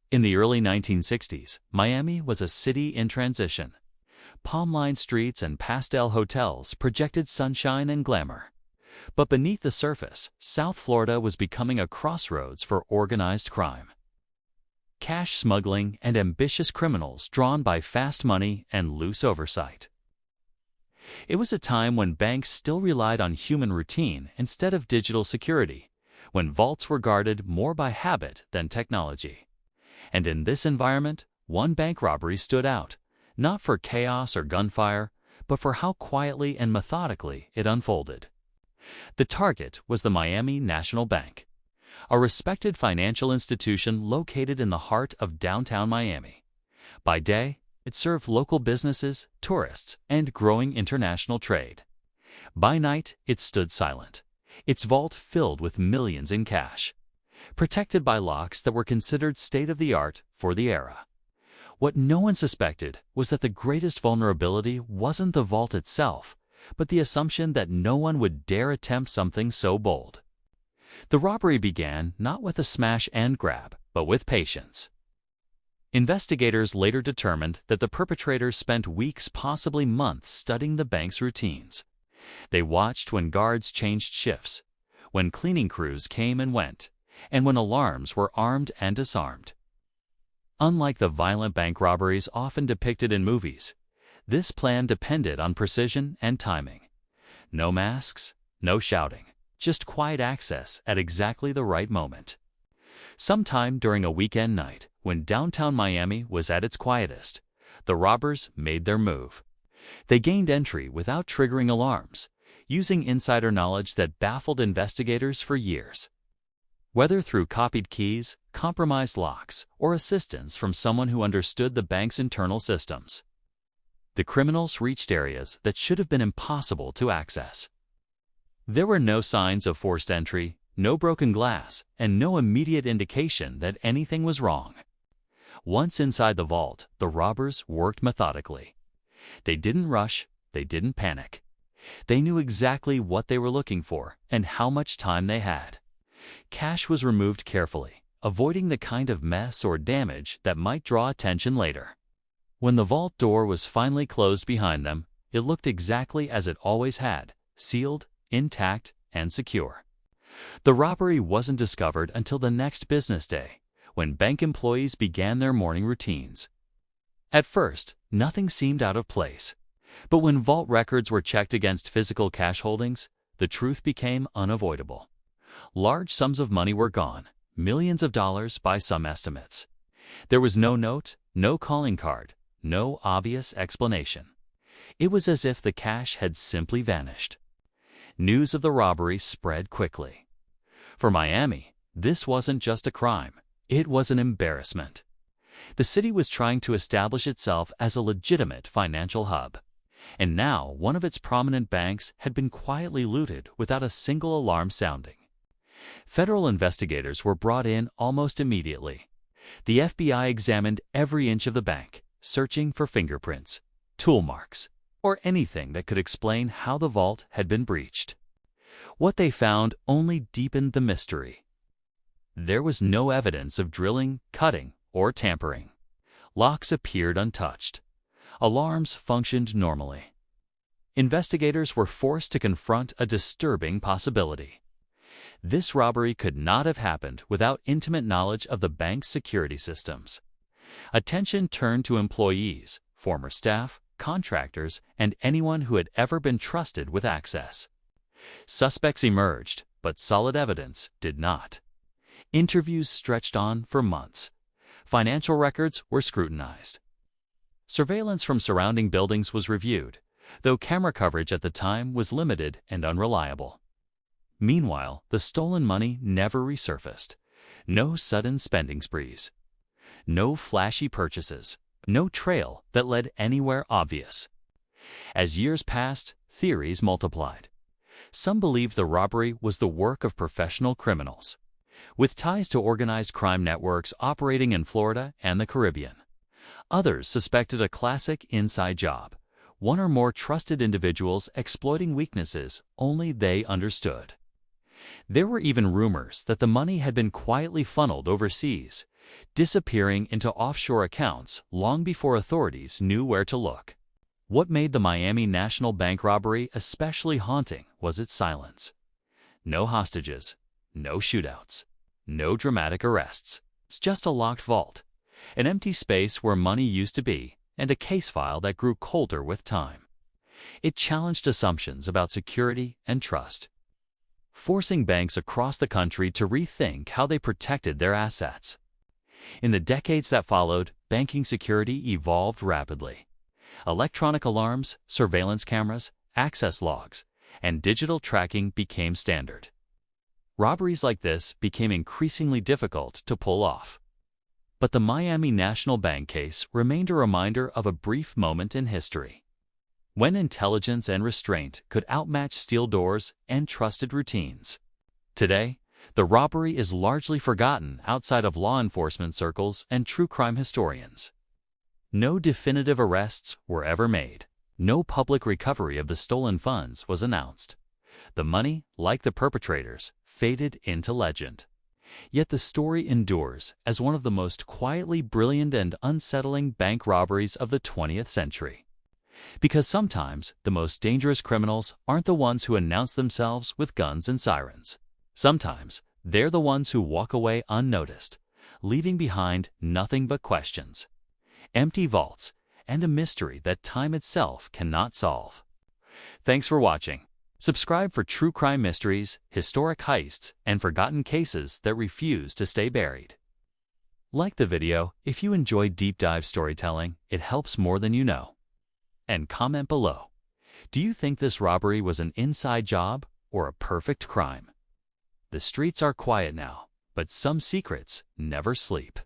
In the early 1960s, Miami was a city in transition. Palm-lined streets and pastel hotels projected sunshine and glamour. But beneath the surface, South Florida was becoming a crossroads for organized crime. Cash smuggling and ambitious criminals drawn by fast money and loose oversight. It was a time when banks still relied on human routine instead of digital security, when vaults were guarded more by habit than technology. And in this environment, one bank robbery stood out, not for chaos or gunfire, but for how quietly and methodically it unfolded. The target was the Miami National Bank, a respected financial institution located in the heart of downtown Miami. By day, it served local businesses, tourists, and growing international trade. By night, it stood silent, its vault filled with millions in cash, protected by locks that were considered state-of-the-art for the era. What no one suspected was that the greatest vulnerability wasn't the vault itself, but the assumption that no one would dare attempt something so bold. The robbery began not with a smash and grab, but with patience. Investigators later determined that the perpetrators spent weeks, possibly months, studying the bank's routines. They watched when guards changed shifts, when cleaning crews came and went, and when alarms were armed and disarmed. Unlike the violent bank robberies often depicted in movies, this plan depended on precision and timing. No masks, no shouting, just quiet access at exactly the right moment. Sometime during a weekend night, when downtown Miami was at its quietest, the robbers made their move. They gained entry without triggering alarms, using insider knowledge that baffled investigators for years. Whether through copied keys, compromised locks, or assistance from someone who understood the bank's internal systems, the criminals reached areas that should have been impossible to access. There were no signs of forced entry, no broken glass, and no immediate indication that anything was wrong. Once inside the vault, the robbers worked methodically. They didn't rush, they didn't panic. They knew exactly what they were looking for and how much time they had. Cash was removed carefully, avoiding the kind of mess or damage that might draw attention later. When the vault door was finally closed behind them, it looked exactly as it always had, sealed, intact, and secure. The robbery wasn't discovered until the next business day, when bank employees began their morning routines. At first, nothing seemed out of place. But when vault records were checked against physical cash holdings, the truth became unavoidable. Large sums of money were gone, millions of dollars by some estimates. There was no note, no calling card, no obvious explanation. It was as if the cash had simply vanished. News of the robbery spread quickly. For Miami, this wasn't just a crime, it was an embarrassment. The city was trying to establish itself as a legitimate financial hub. And now one of its prominent banks had been quietly looted without a single alarm sounding. Federal investigators were brought in almost immediately. The FBI examined every inch of the bank, searching for fingerprints, tool marks, or anything that could explain how the vault had been breached. What they found only deepened the mystery. There was no evidence of drilling, cutting, or tampering. Locks appeared untouched. Alarms functioned normally. Investigators were forced to confront a disturbing possibility. This robbery could not have happened without intimate knowledge of the bank's security systems. Attention turned to employees, former staff, contractors, and anyone who had ever been trusted with access. Suspects emerged, but solid evidence did not. Interviews stretched on for months. Financial records were scrutinized. Surveillance from surrounding buildings was reviewed, though camera coverage at the time was limited and unreliable. Meanwhile, the stolen money never resurfaced. No sudden spending sprees. No flashy purchases. No trail that led anywhere obvious. As years passed, theories multiplied. Some believed the robbery was the work of professional criminals, with ties to organized crime networks operating in Florida and the Caribbean. Others suspected a classic inside job, one or more trusted individuals exploiting weaknesses only they understood. There were even rumors that the money had been quietly funneled overseas, disappearing into offshore accounts long before authorities knew where to look. What made the Miami National Bank robbery especially haunting was its silence. No hostages, no shootouts, no dramatic arrests. It's just a locked vault, an empty space where money used to be, and a case file that grew colder with time. It challenged assumptions about security and trust, forcing banks across the country to rethink how they protected their assets. In the decades that followed, banking security evolved rapidly. Electronic alarms, surveillance cameras, access logs, and digital tracking became standard. Robberies like this became increasingly difficult to pull off. But the Miami National Bank case remained a reminder of a brief moment in history, when intelligence and restraint could outmatch steel doors and trusted routines. Today, the robbery is largely forgotten outside of law enforcement circles and true crime historians. No definitive arrests were ever made. No public recovery of the stolen funds was announced. The money, like the perpetrators, faded into legend. Yet the story endures as one of the most quietly brilliant and unsettling bank robberies of the 20th century. Because sometimes the most dangerous criminals aren't the ones who announce themselves with guns and sirens. Sometimes they're the ones who walk away unnoticed, leaving behind nothing but questions, empty vaults, and a mystery that time itself cannot solve. Thanks for watching. Subscribe for true crime mysteries, historic heists, and forgotten cases that refuse to stay buried. Like the video if you enjoy deep dive storytelling. It helps more than you know. And comment below. Do you think this robbery was an inside job or a perfect crime? The streets are quiet now, but some secrets never sleep.